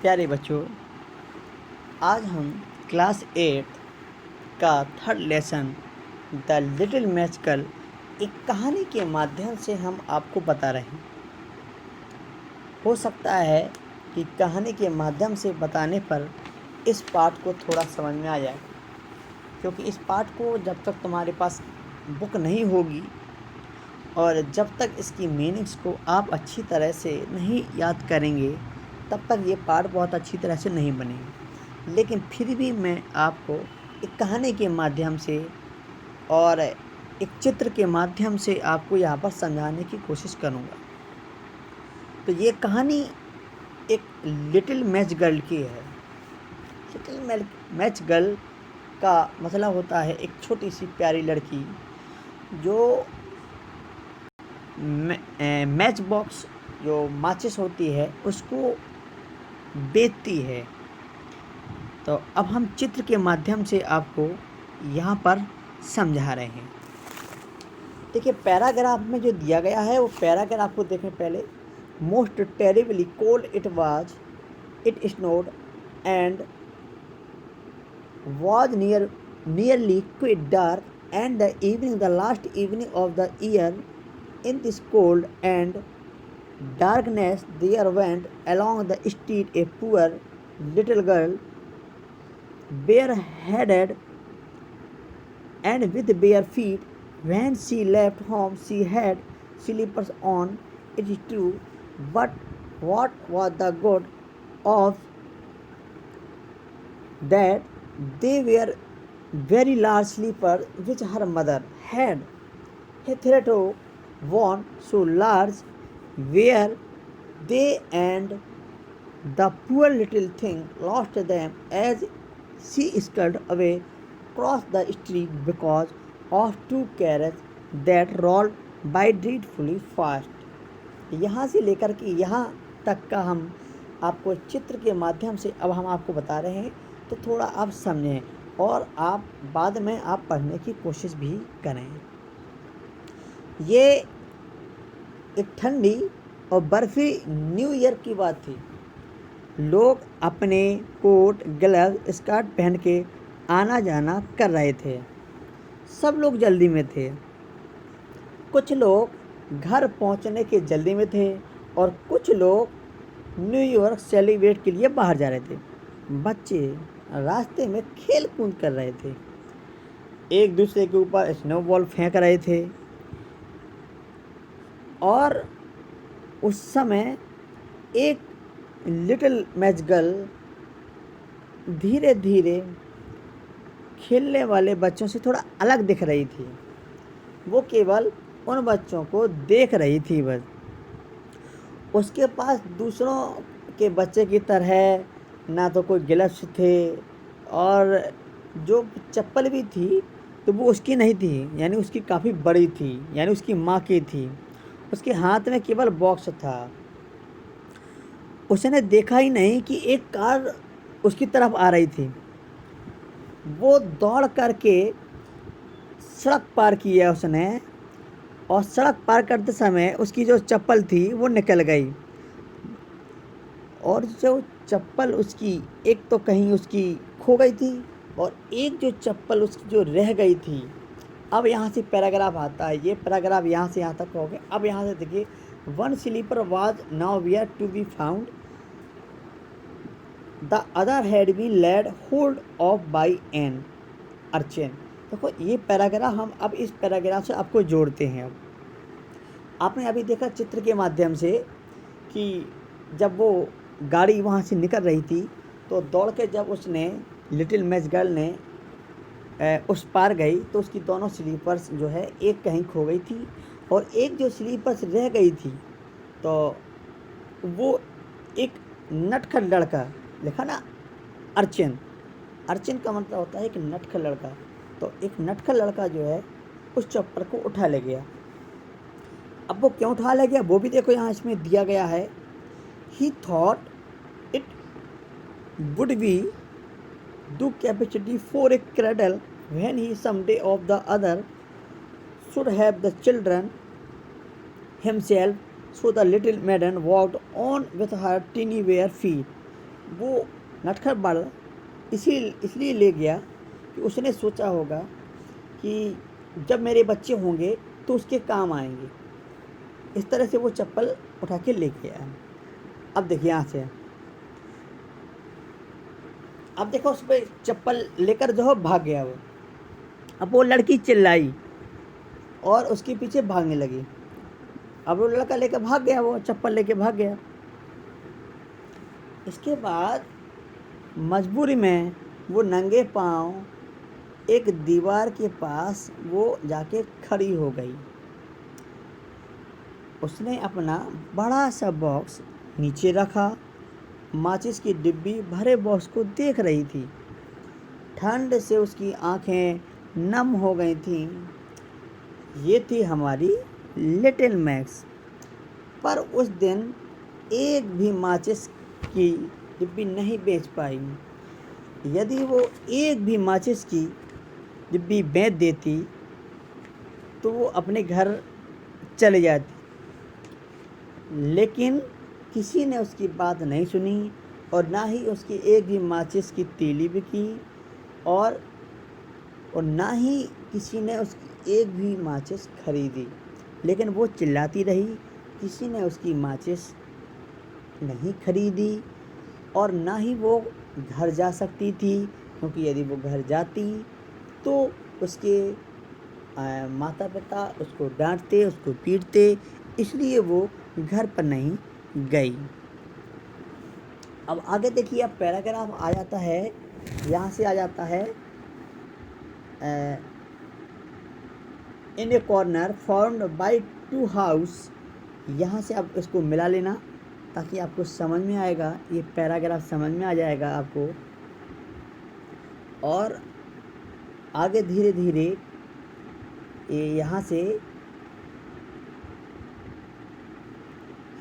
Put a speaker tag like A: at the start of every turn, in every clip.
A: प्यारे बच्चों, आज हम क्लास 8 का third lesson the little magical एक कहानी के माध्यम से हम आपको बता रहे हैं। हो सकता है कि कहानी के माध्यम से बताने पर इस पाठ को थोड़ा समझ में आ जाए, क्योंकि इस पाठ को जब तक तुम्हारे पास बुक नहीं होगी और जब तक इसकी मीनिंग्स को आप अच्छी तरह से नहीं याद करेंगे, तब तक ये पाठ बहुत अच्छी तरह से नहीं बनेगी। लेकिन फिर भी मैं आपको एक कहानी के माध्यम से और एक चित्र के माध्यम से आपको यहाँ पर समझाने की कोशिश करूँगा। तो ये कहानी एक लिटिल मैच गर्ल की है। लिटिल मैच गर्ल का मतलब होता है एक छोटी सी प्यारी लड़की जो मैच बॉक्स जो माचिस होती है उसको बेचती है। तो अब हम चित्र के माध्यम से आपको यहाँ पर समझा रहे हैं। देखिए, पैराग्राफ में जो दिया गया है वो पैराग्राफ को देखें पहले। Most terribly cold it was, it snowed and was nearly quite dark, and the evening, the last evening of the year, in this cold and darkness, there went along the street a poor little girl, bareheaded and with bare feet. When she left home, she had slippers on, it is true, but what was the good of that? They were very large slippers which her mother had hitherto worn so large were they, and the poor little thing lost them as she scurried away across the street because of two carriages that rolled by dreadfully fast. यहाँ से लेकर के यहाँ तक का हम आपको चित्र के माध्यम से अब हम आपको बता रहे हैं, तो थोड़ा आप समझें और आप बाद में आप पढ़ने की कोशिश भी करें। ये एक ठंडी और बर्फी न्यू ईयर की बात थी। लोग अपने कोट, ग्लव, स्कर्ट पहन के आना जाना कर रहे थे। सब लोग जल्दी में थे। कुछ लोग घर पहुंचने के जल्दी में थे और कुछ लोग न्यू ईयर सेलिब्रेट के लिए बाहर जा रहे थे। बच्चे रास्ते में खेल कूद कर रहे थे, एक दूसरे के ऊपर स्नोबॉल फेंक रहे थे, और उस समय एक लिटिल मैच गर्ल धीरे धीरे खेलने वाले बच्चों से थोड़ा अलग दिख रही थी। वो केवल उन बच्चों को देख रही थी बस। उसके पास दूसरों के बच्चे की तरह ना तो कोई ग्लव्स थे, और जो चप्पल भी थी तो वो उसकी नहीं थी, यानी उसकी काफ़ी बड़ी थी, यानी उसकी माँ की थी। उसके हाथ में केवल बॉक्स था। उसने देखा ही नहीं कि एक कार उसकी तरफ आ रही थी। वो दौड़ करके सड़क पार किया उसने, और सड़क पार करते समय उसकी जो चप्पल थी वो निकल गई, और जो चप्पल उसकी एक तो कहीं उसकी खो गई थी और एक जो चप्पल उसकी जो रह गई थी। अब यहाँ से पैराग्राफ आता है। ये पैराग्राफ यहाँ से यहाँ तक हो गया। अब यहाँ से देखिए, one sleeper was nowhere to be found, the other had been laid hold of by an urchin. देखो, ये पैराग्राफ हम अब इस पैराग्राफ से आपको जोड़ते हैं। अब आपने अभी देखा चित्र के माध्यम से कि जब वो गाड़ी वहाँ से निकल रही थी तो दौड़ के जब उसने लिटिल मैच गर्ल ने उस पार गई तो उसकी दोनों स्लीपर्स जो है एक कहीं खो गई थी, और एक जो स्लीपर्स रह गई थी तो वो एक नटखट लड़का, लिखा ना अर्चिन, अर्चिन का मतलब होता है एक नटखट लड़का। तो एक नटखट लड़का जो है उस चप्पल को उठा ले गया। अब वो क्यों उठा ले गया वो भी देखो यहाँ इसमें दिया गया है। He thought it would be the capacity for a cradle when he someday of the other should have the children himself. So the little maiden walked on with her tiny bare feet. वो नटखट बाल इसलिए ले गया कि उसने सोचा होगा कि जब मेरे बच्चे होंगे तो उसके काम आएंगे। इस तरह से वो चप्पल उठा के ले गया। अब देखिए यहाँ से, अब देखो उस पर चप्पल लेकर जो है भाग गया वो। अब वो लड़की चिल्लाई और उसके पीछे भागने लगी। अब वो लड़का लेकर भाग गया, वो चप्पल लेके भाग गया। इसके बाद मजबूरी में वो नंगे पांव एक दीवार के पास वो जाके खड़ी हो गई। उसने अपना बड़ा सा बॉक्स नीचे रखा, माचिस की डिब्बी भरे बॉक्स को देख रही थी। ठंड से उसकी आंखें नम हो गई थीं। ये थी हमारी लिटिल मैक्स। पर उस दिन एक भी माचिस की डिब्बी नहीं बेच पाई। यदि वो एक भी माचिस की डिब्बी बेच देती तो वो अपने घर चले जाती, लेकिन किसी ने उसकी बात नहीं सुनी और ना ही उसकी एक भी माचिस की तीली बिकी और ना ही किसी ने उसकी एक भी माचिस खरीदी। लेकिन वो चिल्लाती रही, किसी ने उसकी माचिस नहीं खरीदी और ना ही वो घर जा सकती थी, क्योंकि यदि वो घर जाती तो उसके माता पिता उसको डांटते, उसको पीटते, इसलिए वो घर पर नहीं गई। अब आगे देखिए, अब पैराग्राफ आ जाता है, यहाँ से आ जाता है in a corner found by two house. यहाँ से आप इसको मिला लेना ताकि आपको समझ में आएगा, ये पैराग्राफ समझ में आ जाएगा आपको। और आगे धीरे धीरे यहाँ से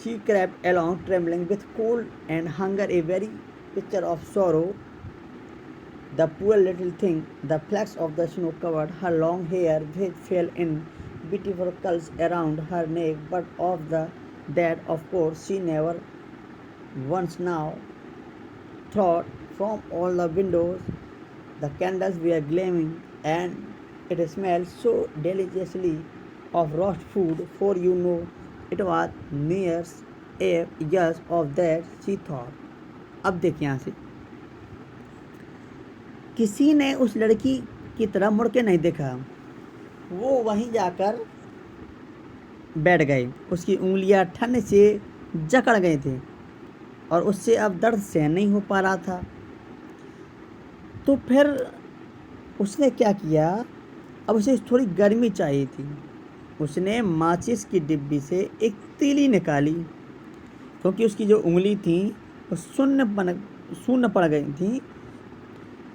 A: she crept along trembling with cold and hunger, a very picture of sorrow. The poor little thing, the flecks of the snow covered her long hair, which fell in beautiful curls around her neck, but of that of course she never once now thought. From all the windows the candles were gleaming, and it smelled so deliciously of roast food, for you know it was near a years of that she thought. अब देखिए यहाँ से, किसी ने उस लड़की की तरफ मुड़ के नहीं देखा। वो वहीं जाकर बैठ गए। उसकी उंगलियां ठंड से जकड़ गई थी और उससे अब दर्द सहन नहीं हो पा रहा था। तो फिर उसने क्या किया, अब उसे थोड़ी गर्मी चाहिए थी। उसने माचिस की डिब्बी से एक तीली निकाली, क्योंकि उसकी जो उंगली थी वो शून्य पड़ गई थी।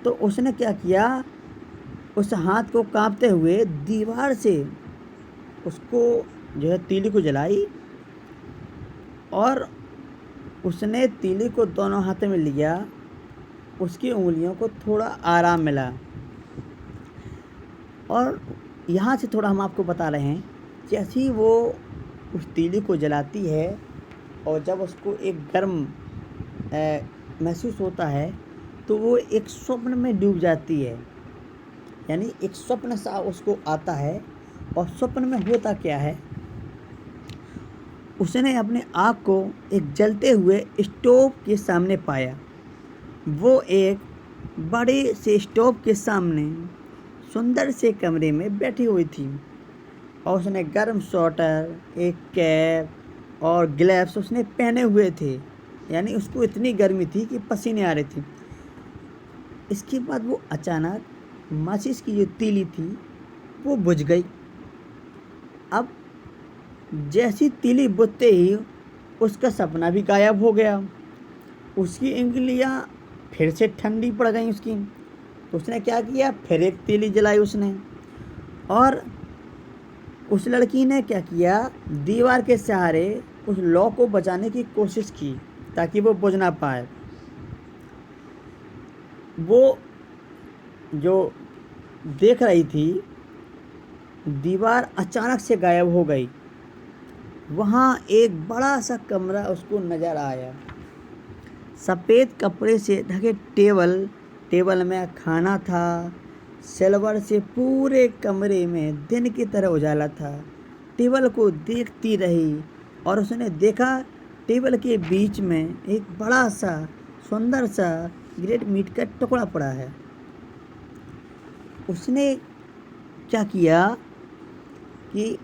A: तो उसने क्या किया, उस हाथ को कांपते हुए दीवार से उसको जो है तीली को जलाई और उसने तीली को दोनों हाथों में लिया। उसकी उंगलियों को थोड़ा आराम मिला। और यहाँ से थोड़ा हम आपको बता रहे हैं, जैसे ही वो उस तीली को जलाती है और जब उसको एक गर्म महसूस होता है तो वो एक स्वप्न में डूब जाती है। यानी एक स्वप्न सा उसको आता है। और स्वप्न में होता क्या है, उसने अपने आँख को एक जलते हुए स्टोव के सामने पाया। वो एक बड़े से स्टोव के सामने सुंदर से कमरे में बैठी हुई थी और उसने गर्म स्वेटर, एक कैप और ग्लव्स उसने पहने हुए थे। यानी उसको इतनी गर्मी थी कि पसीने आ रहे थे। इसके बाद वो अचानक माचिस की जो तीली थी वो बुझ गई। अब जैसी तीली बुझते ही उसका सपना भी गायब हो गया। उसकी उंगलियां फिर से ठंडी पड़ गई उसकी। तो उसने क्या किया, फिर एक तीली जलाई उसने। और उस लड़की ने क्या किया, दीवार के सहारे उस लौ को बचाने की कोशिश की ताकि वो बुझ ना पाए। वो जो देख रही थी, दीवार अचानक से गायब हो गई। वहाँ एक बड़ा सा कमरा उसको नज़र आया। सफ़ेद कपड़े से ढके टेबल में खाना था। सिल्वर से पूरे कमरे में दिन की तरह उजाला था। टेबल को देखती रही और उसने देखा टेबल के बीच में एक बड़ा सा सुंदर सा ग्रेट मीट का टुकड़ा पड़ा है। उसने क्या किया कि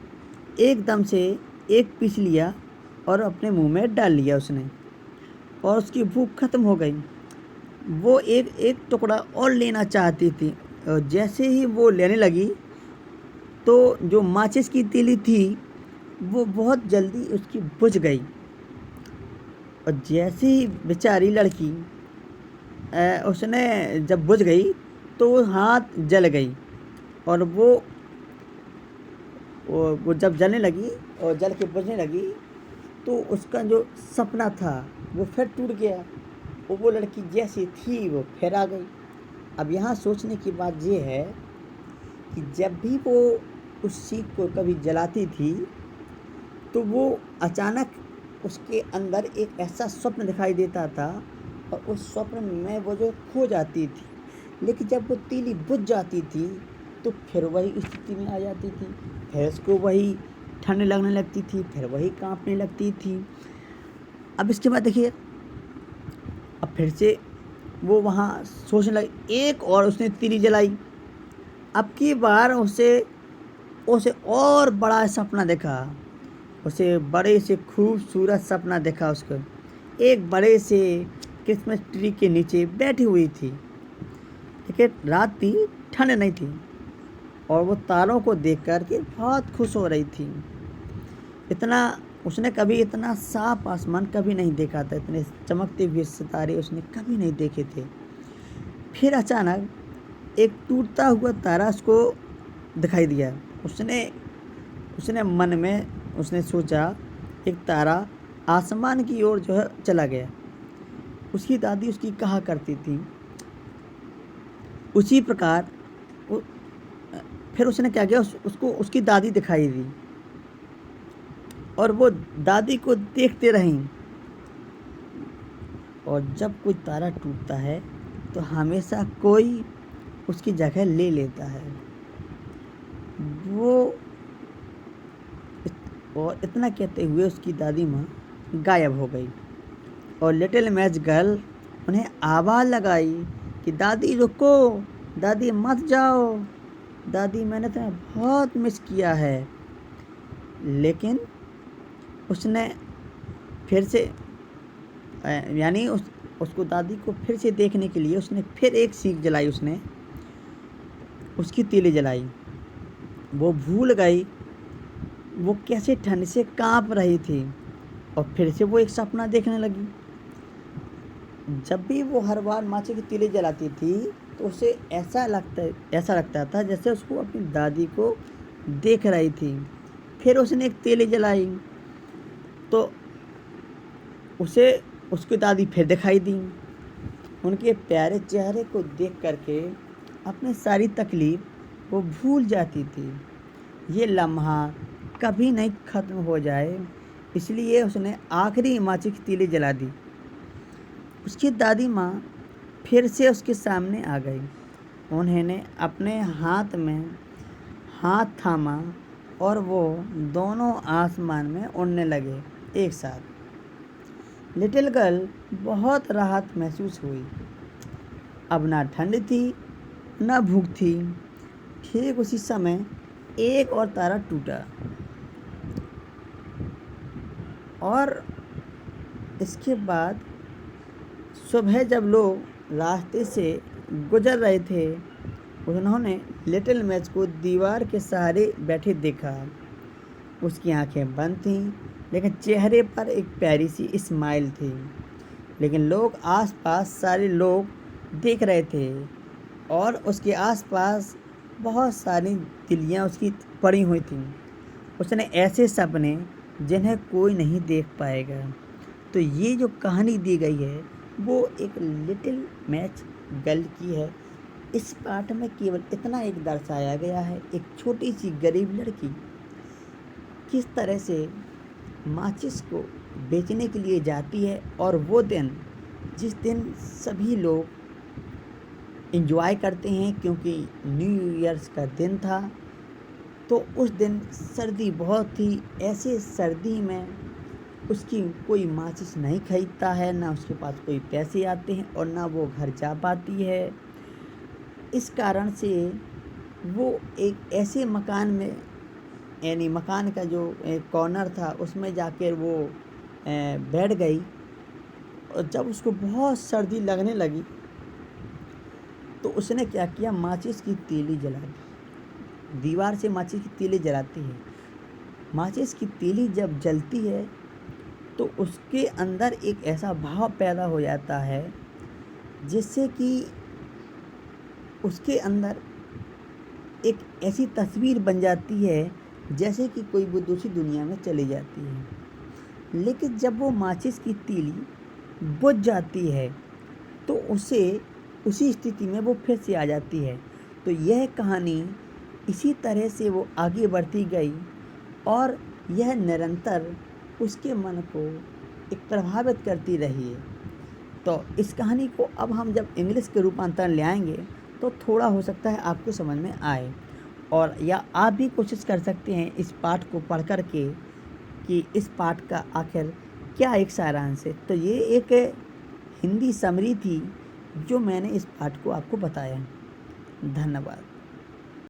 A: एकदम से एक पीस लिया और अपने मुंह में डाल लिया उसने, और उसकी भूख खत्म हो गई। वो एक एक टुकड़ा और लेना चाहती थी, और जैसे ही वो लेने लगी तो जो माचिस की तीली थी वो बहुत जल्दी उसकी बुझ गई। और जैसे ही बेचारी लड़की उसने जब बुझ गई तो वो हाथ जल गई, और वो जब जलने लगी और जल के बुझने लगी तो उसका जो सपना था वो फिर टूट गया, और वो लड़की जैसी थी वो फिर आ गई। अब यहाँ सोचने की बात ये है कि जब भी वो उस सीख को कभी जलाती थी तो वो अचानक उसके अंदर एक ऐसा स्वप्न दिखाई देता था, और उस स्वप्न में वो जो खो जाती थी। लेकिन जब वो तीली बुझ जाती थी तो फिर वही स्थिति में आ जाती थी, फिर उसको वही ठंड लगने लगती थी, फिर वही कांपने लगती थी। अब इसके बाद देखिए, अब फिर से वो वहाँ सोचने लगी, एक और उसने तीली जलाई। अब की बार उसे और बड़ा सपना देखा, उसे बड़े से खूबसूरत सपना देखा। उसको एक बड़े से क्रिसमस ट्री के नीचे बैठी हुई थी। लेकिन रात थी, ठंड नहीं थी, और वो तारों को देख कर के बहुत खुश हो रही थी। उसने कभी इतना साफ आसमान कभी नहीं देखा था, इतने चमकते हुए सितारे उसने कभी नहीं देखे थे। फिर एक टूटता हुआ तारा उसको दिखाई दिया। उसने मन में सोचा, एक तारा आसमान की ओर जो है चला गया। उसकी दादी उसकी कहा करती थी उसी प्रकार। फिर उसने क्या किया, उसको उसकी दादी दिखाई दी, और वो दादी को देखते रहीं। और जब कोई तारा टूटता है तो हमेशा कोई उसकी जगह ले लेता है। और इतना कहते हुए उसकी दादी माँ गायब हो गई, और लिटिल मैच गर्ल उन्हें आवाज़ लगाई कि दादी रुको, दादी मत जाओ, दादी मैंने तुम्हें बहुत मिस किया है। लेकिन उसने फिर से यानी उसको दादी को फिर से देखने के लिए उसने फिर एक सीख जलाई, उसने उसकी तीली जलाई। वो भूल गई वो कैसे ठंड से कांप रही थी, और फिर से वो एक सपना देखने लगी। जब भी वो हर बार माचिस की तीली जलाती थी तो उसे ऐसा लगता था जैसे उसको अपनी दादी को देख रही थी। फिर उसने एक तीली जलाई तो उसे उसकी दादी फिर दिखाई दी। उनके प्यारे चेहरे को देख करके अपनी सारी तकलीफ़ वो भूल जाती थी। ये लम्हा कभी नहीं ख़त्म हो जाए, इसलिए उसने आखिरी माचिस की तीली जला दी। उसकी दादी माँ फिर से उसके सामने आ गई। उन्होंने अपने हाथ में हाथ थामा और वो दोनों आसमान में उड़ने लगे एक साथ। लिटिल गर्ल बहुत राहत महसूस हुई। अब ना ठंड थी ना भूख थी। ठीक उसी समय एक और तारा टूटा, और इसके बाद सुबह जब लोग रास्ते से गुजर रहे थे उन्होंने लिटिल मैच को दीवार के सहारे बैठे देखा। उसकी आंखें बंद थीं, लेकिन चेहरे पर एक प्यारी सी स्माइल थी। लेकिन लोग आसपास सारे लोग देख रहे थे, और उसके आसपास बहुत सारी तिलियाँ उसकी पड़ी हुई थीं। उसने ऐसे सपने जिन्हें कोई नहीं देख पाएगा। तो ये जो कहानी दी गई है वो एक लिटिल मैच गर्ल की है। इस पाठ में केवल इतना एक दर्शाया गया है, एक छोटी सी गरीब लड़की किस तरह से माचिस को बेचने के लिए जाती है, और वो दिन जिस दिन सभी लोग एंजॉय करते हैं क्योंकि न्यू ईयर्स का दिन था। तो उस दिन सर्दी बहुत थी, ऐसे सर्दी में उसकी कोई माचिस नहीं खरीदता है, ना उसके पास कोई पैसे आते हैं और ना वो घर जा पाती है। इस कारण से वो एक ऐसे मकान में, यानी मकान का जो एक कॉर्नर था उसमें जाकर वो बैठ गई। और जब उसको बहुत सर्दी लगने लगी तो उसने क्या किया, माचिस की तीली जला दी। दीवार से माचिस की तीली जलाती है। माचिस की तीली जब जलती है तो उसके अंदर एक ऐसा भाव पैदा हो जाता है जिससे कि उसके अंदर एक ऐसी तस्वीर बन जाती है जैसे कि कोई वो दूसरी दुनिया में चली जाती है। लेकिन जब वो माचिस की तीली बुझ जाती है तो उसे उसी स्थिति में वो फिर से आ जाती है। तो यह कहानी इसी तरह से वो आगे बढ़ती गई और यह निरंतर उसके मन को एक प्रभावित करती रही है। तो इस कहानी को अब हम जब इंग्लिश के रूपांतरण ले आएंगे तो थोड़ा हो सकता है आपको समझ में आए, और या आप भी कोशिश कर सकते हैं इस पाठ को पढ़ कर के कि इस पाठ का आखिर क्या एक सारांश है। तो ये एक हिंदी समरी थी जो मैंने इस पाठ को आपको बताया। धन्यवाद।